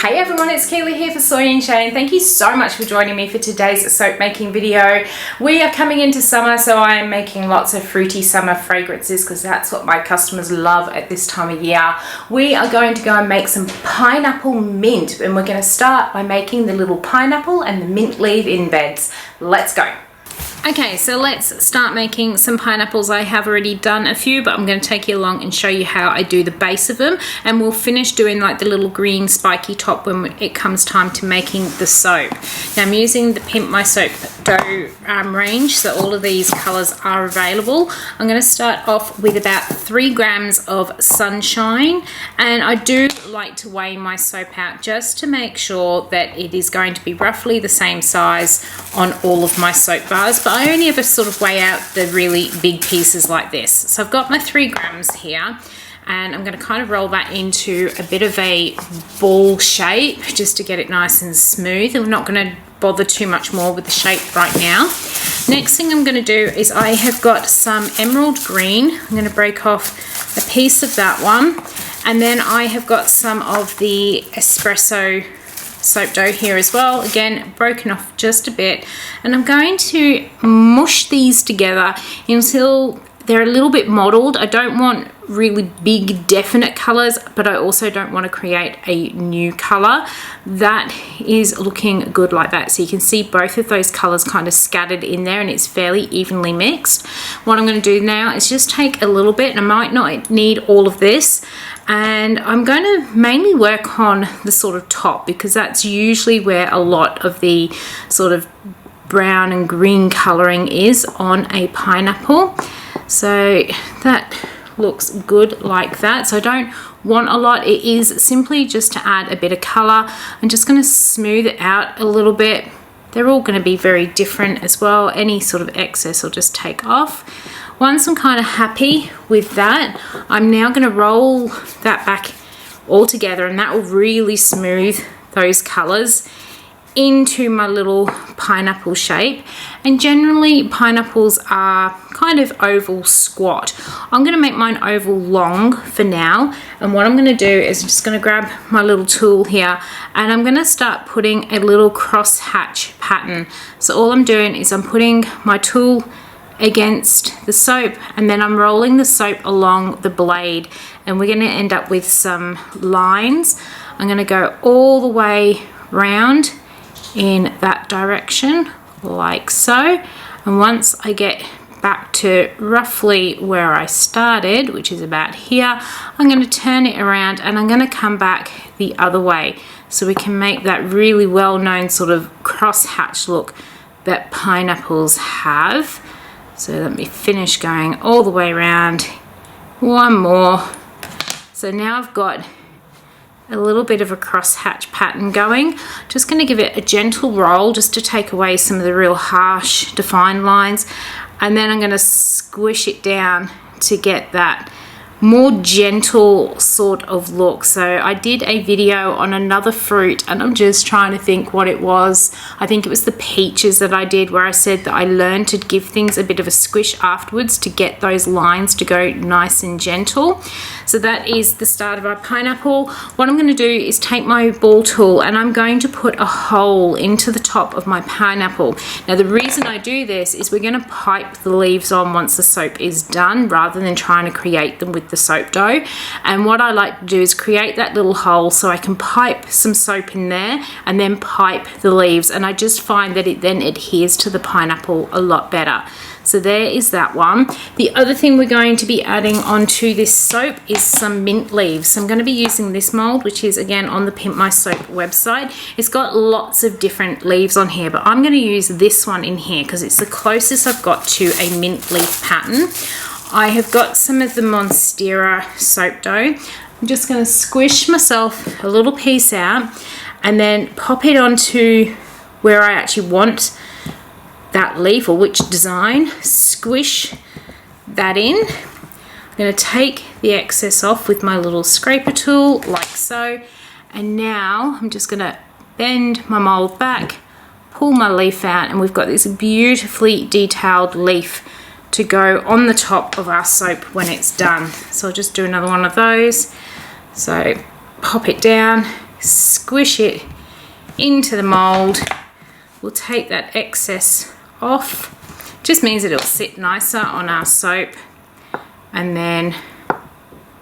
Hey everyone, it's Keely here for Soy and Shea, and thank you so much for joining me for today's soap making video. We are coming into summer, so I am making lots of fruity summer fragrances because that's what my customers love at this time of year. We are going to go and make some pineapple mint, and we're going to start by making the little pineapple and the mint leaf embeds. Let's go. Okay, so let's start making some pineapples. I have already done a few, but I'm going to take you along and show you how I do the base of them, and we'll finish doing like the little green spiky top when it comes time to making the soap. Now I'm using the Pimp My Soap dough range, so all of these colors are available. I'm going to start off with about 3 grams of sunshine, and I do like to weigh my soap out just to make sure that it is going to be roughly the same size on all of my soap bars, but I only ever sort of weigh out the really big pieces like this. So I've got my 3 grams here, and I'm going to kind of roll that into a bit of a ball shape just to get it nice and smooth. I'm not going to bother too much more with the shape right now. Next thing I'm going to do is I have got some emerald green. I'm going to break off a piece of that one, and then I have got some of the espresso soap dough here as well, again broken off just a bit, and I'm going to mush these together until they're a little bit mottled. I don't want really big definite colors, but I also don't want to create a new color. That is looking good like that, so you can see both of those colors kind of scattered in there and it's fairly evenly mixed. What I'm going to do now is just take a little bit, and I might not need all of this, and I'm going to mainly work on the sort of top because that's usually where a lot of the sort of brown and green coloring is on a pineapple. So that looks good like that. So I don't want a lot. It is simply just to add a bit of color. I'm just going to smooth it out a little bit. They're all going to be very different as well. Any sort of excess will just take off. Once I'm kind of happy with that, I'm now going to roll that back all together, and that will really smooth those colors into my little pineapple shape. And generally pineapples are kind of oval squat. I'm going to make mine oval long for now, and what I'm going to do is I'm just going to grab my little tool here, and I'm going to start putting a little cross hatch pattern. So all I'm doing is I'm putting my tool against the soap, and then I'm rolling the soap along the blade, and we're going to end up with some lines. I'm going to go all the way round in that direction like so, and once I get back to roughly where I started, which is about here, I'm going to turn it around and I'm going to come back the other way so we can make that really well-known sort of cross-hatch look that pineapples have. So let me finish going all the way around. One more. So now I've got a little bit of a cross-hatch pattern going. Just going to give it a gentle roll just to take away some of the real harsh defined lines, and then I'm going to squish it down to get that more gentle sort of look. So I did a video on another fruit, and I'm just trying to think what it was. I think it was the peaches that I did, where I said that I learned to give things a bit of a squish afterwards to get those lines to go nice and gentle. So that is the start of our pineapple. What I'm going to do is take my ball tool, and I'm going to put a hole into the top of my pineapple. Now the reason I do this is we're going to pipe the leaves on once the soap is done, rather than trying to create them with the soap dough. And what I like to do is create that little hole so I can pipe some soap in there and then pipe the leaves, and I just find that it then adheres to the pineapple a lot better. So there is that one. The other thing we're going to be adding onto this soap is some mint leaves. So I'm going to be using this mold, which is again on the Pimp My Soap website. It's got lots of different leaves on here, but I'm going to use this one in here because it's the closest I've got to a mint leaf pattern. I have got some of the Monstera soap dough. I'm just going to squish myself a little piece out and then pop it onto where I actually want that leaf, or which design. Squish that in. I'm going to take the excess off with my little scraper tool like so, and now I'm just going to bend my mold back, pull my leaf out, and we've got this beautifully detailed leaf to go on the top of our soap when it's done. So I'll just do another one of those. So pop it down, squish it into the mold. We'll take that excess off. Just means that it'll sit nicer on our soap, and then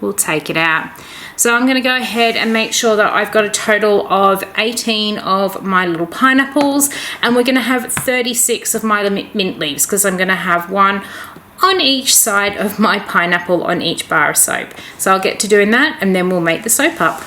we'll take it out. So I'm going to go ahead and make sure that I've got a total of 18 of my little pineapples, and we're going to have 36 of my mint leaves, because I'm going to have one on each side of my pineapple on each bar of soap. So I'll get to doing that, and then we'll make the soap up.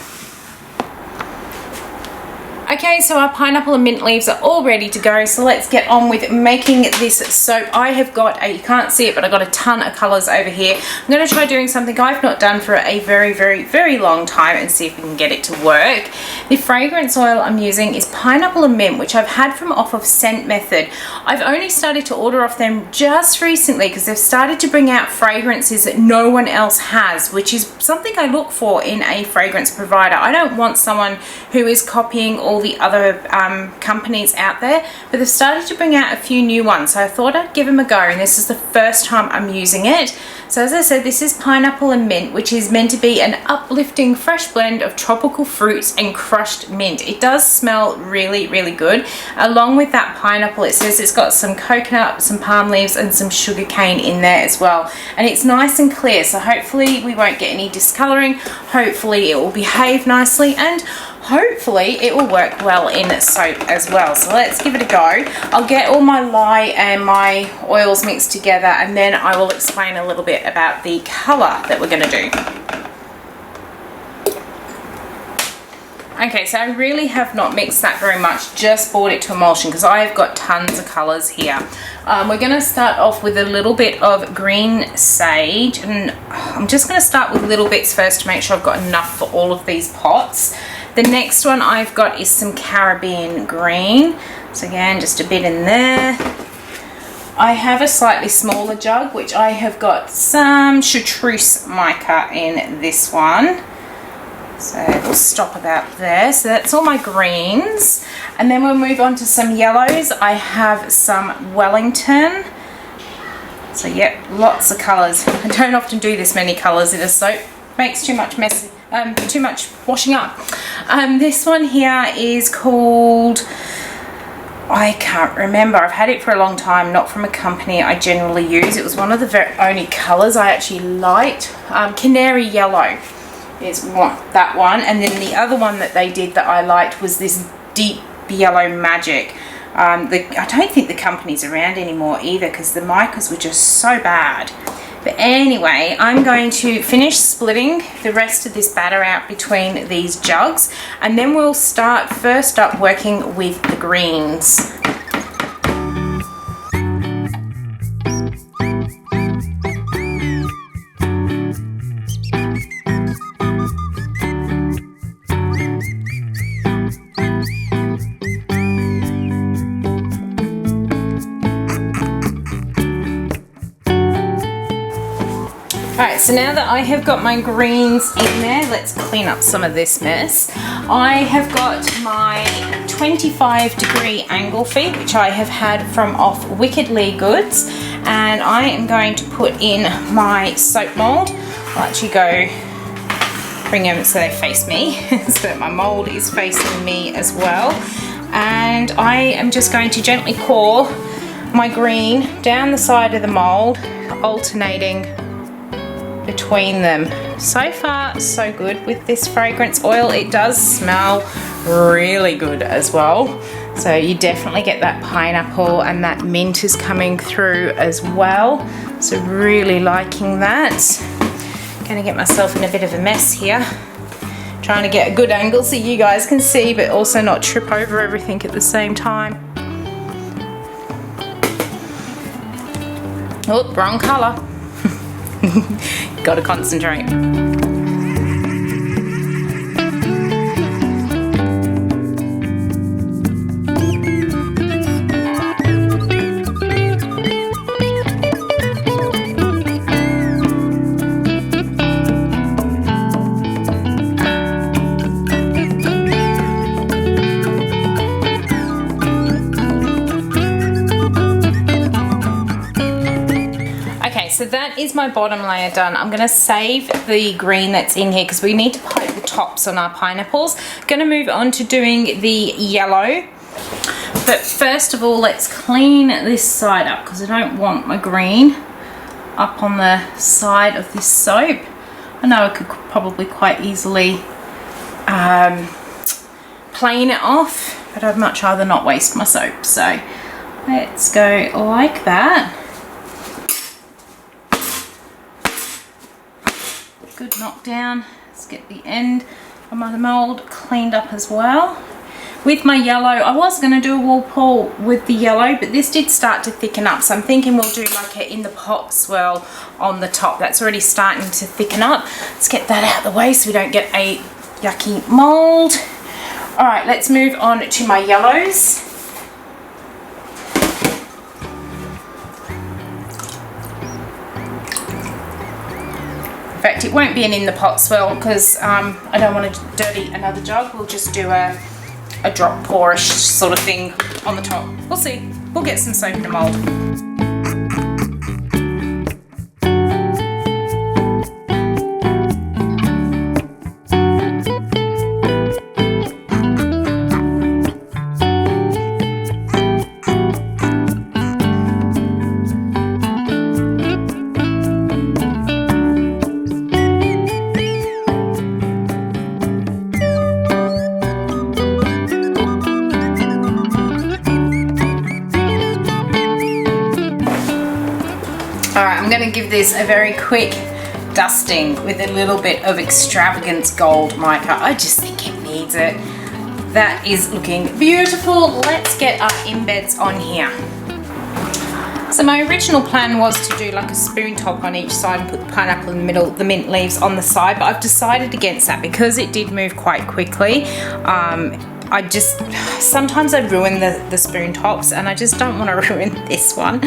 Okay, so our pineapple and mint leaves are all ready to go, so let's get on with making this soap. I have got you can't see it, but I've got a ton of colours over here. I'm going to try doing something I've not done for a very long time and see if we can get it to work. The fragrance oil I'm using is pineapple and mint, which I've had from off of Scent Method. I've only started to order off them just recently because they've started to bring out fragrances that no one else has, which is something I look for in a fragrance provider. I don't want someone who is copying all the other companies out there, but they've started to bring out a few new ones, so I thought I'd give them a go, and this is the first time I'm using it. So as I said, this is pineapple and mint, which is meant to be an uplifting fresh blend of tropical fruits and crushed mint. It does smell really good. Along with that pineapple, it says it's got some coconut, some palm leaves and some sugar cane in there as well, and it's nice and clear, so hopefully we won't get any discoloring. Hopefully it will behave nicely, and hopefully it will work well in soap as well. So let's give it a go. I'll get all my lye and my oils mixed together, and then I will explain a little bit about the colour that we're going to do. Okay, so I really have not mixed that very much, just brought it to emulsion because I've got tons of colours here. We're going to start off with a little bit of green sage, and I'm just going to start with little bits first to make sure I've got enough for all of these pots. The next one I've got is some Caribbean green. So again, just a bit in there. I have a slightly smaller jug, which I have got some chartreuse mica in this one. So we'll stop about there. So that's all my greens. And then we'll move on to some yellows. I have some Wellington. So yep, lots of colours. I don't often do this many colours in a soap. Makes too much mess. Too much washing up. This one here is called, I can't remember. I've had it for a long time, not from a company I generally use. It was one of the only colours I actually liked. Canary yellow is that one, and then the other one that they did that I liked was this deep yellow magic. I don't think the company's around anymore either because the micas were just so bad. But anyway, I'm going to finish splitting the rest of this batter out between these jugs, and then we'll start first up working with the greens. Alright, so now that I have got my greens in there, let's clean up some of this mess. I have got my 25-degree angle feet, which I have had from off Wickedly Goods, and I am going to put in my soap mould. I'll actually go bring them so they face me, so that my mould is facing me as well. And I am just going to gently pour my green down the side of the mould, alternating between them. So far so good with this fragrance oil. It does smell really good as well, so you definitely get that pineapple, and that mint is coming through as well, so really liking that. Gonna get myself in a bit of a mess here, trying to get a good angle so you guys can see, but also not trip over everything at the same time. Oh, wrong colour. Gotta concentrate. So so that is my bottom layer done. I'm going to save the green that's in here because we need to pipe the tops on our pineapples. Going to move on to doing the yellow. But first of all, let's clean this side up because I don't want my green up on the side of this soap. I know I could probably quite easily plane it off, but I'd much rather not waste my soap. So let's go like that. Good knockdown. Let's get the end of my mold cleaned up as well. With my yellow, I was going to do a wall pull with the yellow, but this did start to thicken up. So I'm thinking we'll do like a in the pot swirl on the top. That's already starting to thicken up. Let's get that out of the way so we don't get a yucky mold. All right, let's move on to my yellows. In fact, it won't be an in the pot swirl because I don't want to dirty another jug. We'll just do a drop pour-ish sort of thing on the top. We'll see. We'll get some soap in a mold. I'm going to give this a very quick dusting with a little bit of Extravagance Gold mica. I just think it needs it. That is looking beautiful. Let's get our embeds on here. So my original plan was to do like a spoon top on each side and put the pineapple in the middle, the mint leaves on the side, but I've decided against that because it did move quite quickly. Sometimes I ruin the spoon tops and I just don't want to ruin this one.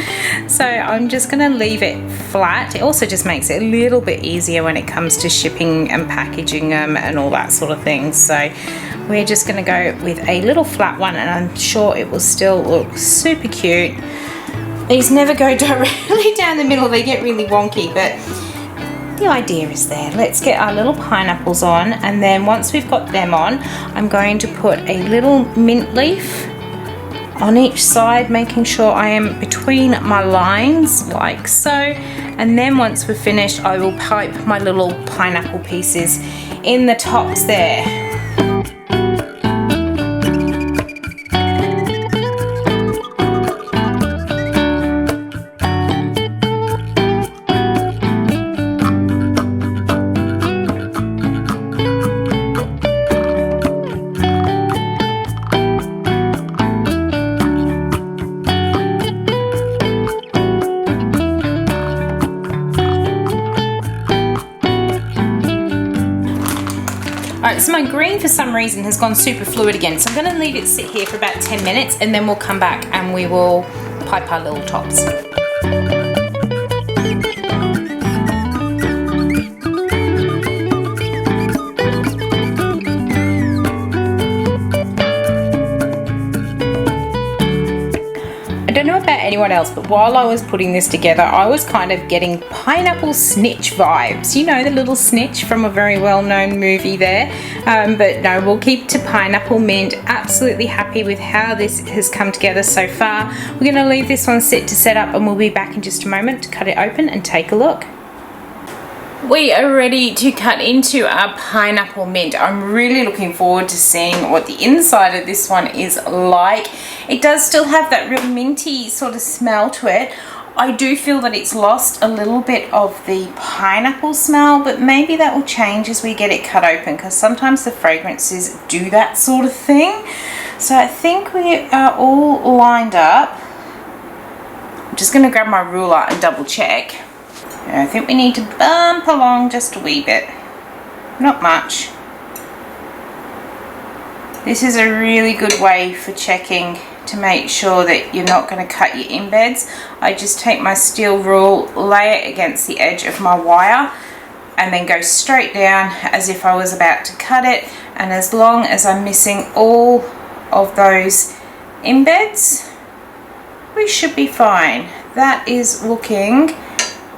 So I'm just going to leave it flat. It also just makes it a little bit easier when it comes to shipping and packaging them and all that sort of thing. So we're just going to go with a little flat one and I'm sure it will still look super cute. These never go directly down the middle, they get really wonky, but the idea is there. Let's get our little pineapples on, and then once we've got them on, I'm going to put a little mint leaf on each side, making sure I am between my lines like so, and then once we're finished I will pipe my little pineapple pieces in the tops there. Alright, so my green for some reason has gone super fluid again, so I'm going to leave it sit here for about 10 minutes and then we'll come back and we will pipe our little tops. I don't know about anyone else, but while I was putting this together, I was kind of getting pineapple snitch vibes. You know, the little snitch from a very well-known movie there. But no, we'll keep to pineapple mint. Absolutely happy with how this has come together so far. We're going to leave this one sit to set up and we'll be back in just a moment to cut it open and take a look. We are ready to cut into our pineapple mint. I'm really looking forward to seeing what the inside of this one is like. It does still have that real minty sort of smell to it. I do feel that it's lost a little bit of the pineapple smell, but maybe that will change as we get it cut open because sometimes the fragrances do that sort of thing. So I think we are all lined up. I'm just going to grab my ruler and double check. I think we need to bump along just a wee bit. Not much. This is a really good way for checking to make sure that you're not going to cut your embeds. I just take my steel rule, lay it against the edge of my wire, and then go straight down as if I was about to cut it. And as long as I'm missing all of those embeds, we should be fine. That is looking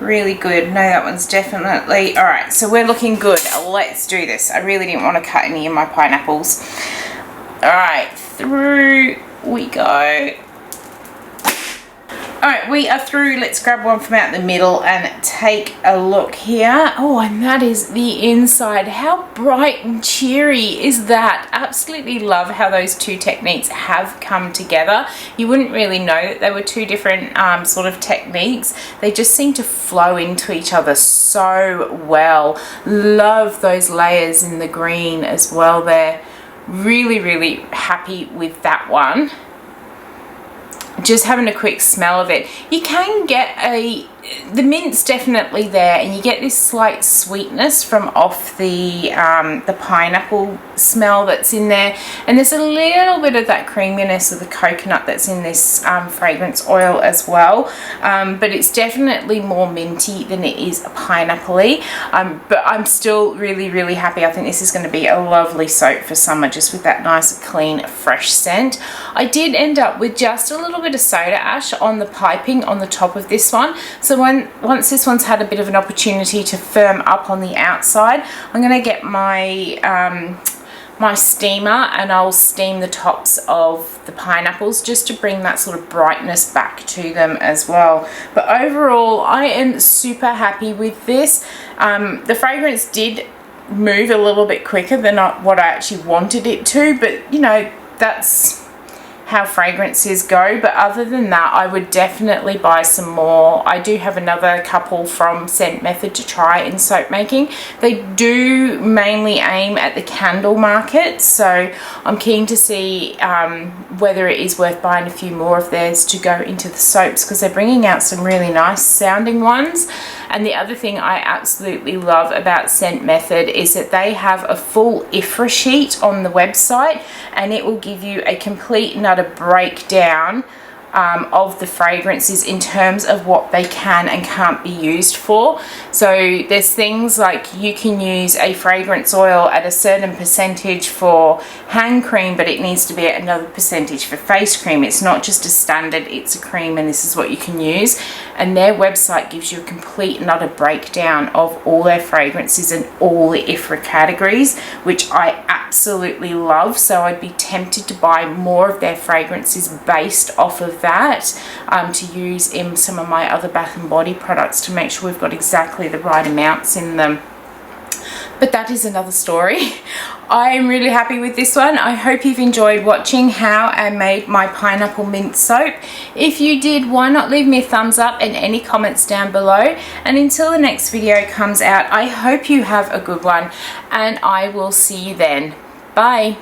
Really good. No, that one's definitely... All right, so we're looking good. Let's do this. I really didn't want to cut any of my pineapples. All right, through we go. All right, we are through. Let's grab one from out the middle and take a look here. Oh, and that is the inside. How bright and cheery is that? Absolutely love how those two techniques have come together. You wouldn't really know that they were two different sort of techniques. They just seem to flow into each other so well. Love those layers in the green as well there. Really, really happy with that one. Just having a quick smell of it, you can get the mint's definitely there, and you get this slight sweetness from off the pineapple smell that's in there, and there's a little bit of that creaminess of the coconut that's in this fragrance oil as well, but it's definitely more minty than it is pineapple-y, but I'm still really, really happy. I think this is going to be a lovely soap for summer, just with that nice clean fresh scent. I did end up with just a little bit of soda ash on the piping on the top of this one, so once this one's had a bit of an opportunity to firm up on the outside, I'm going to get my my steamer and I'll steam the tops of the pineapples just to bring that sort of brightness back to them as well. But overall, I am super happy with this. The fragrance did move a little bit quicker than what I actually wanted it to, but you know, that's how fragrances go. But other than that, I would definitely buy some more. I do have another couple from Scent Method to try in soap making. They do mainly aim at the candle market, so I'm keen to see whether it is worth buying a few more of theirs to go into the soaps, because they're bringing out some really nice sounding ones. And the other thing I absolutely love about Scent Method is that they have a full IFRA sheet on the website, and it will give you a complete and utter breakdown of the fragrances in terms of what they can and can't be used for. So there's things like you can use a fragrance oil at a certain percentage for hand cream, but it needs to be at another percentage for face cream. It's not just a standard, it's a cream, and this is what you can use. And their website gives you a complete and utter breakdown of all their fragrances and all the IFRA categories, which I absolutely love. So I'd be tempted to buy more of their fragrances based off of that, to use in some of my other Bath and Body products to make sure we've got exactly the right amounts in them. But that is another story. I am really happy with this one. I hope you've enjoyed watching how I made my pineapple mint soap. If you did, why not leave me a thumbs up and any comments down below. And until the next video comes out, I hope you have a good one, and I will see you then. Bye.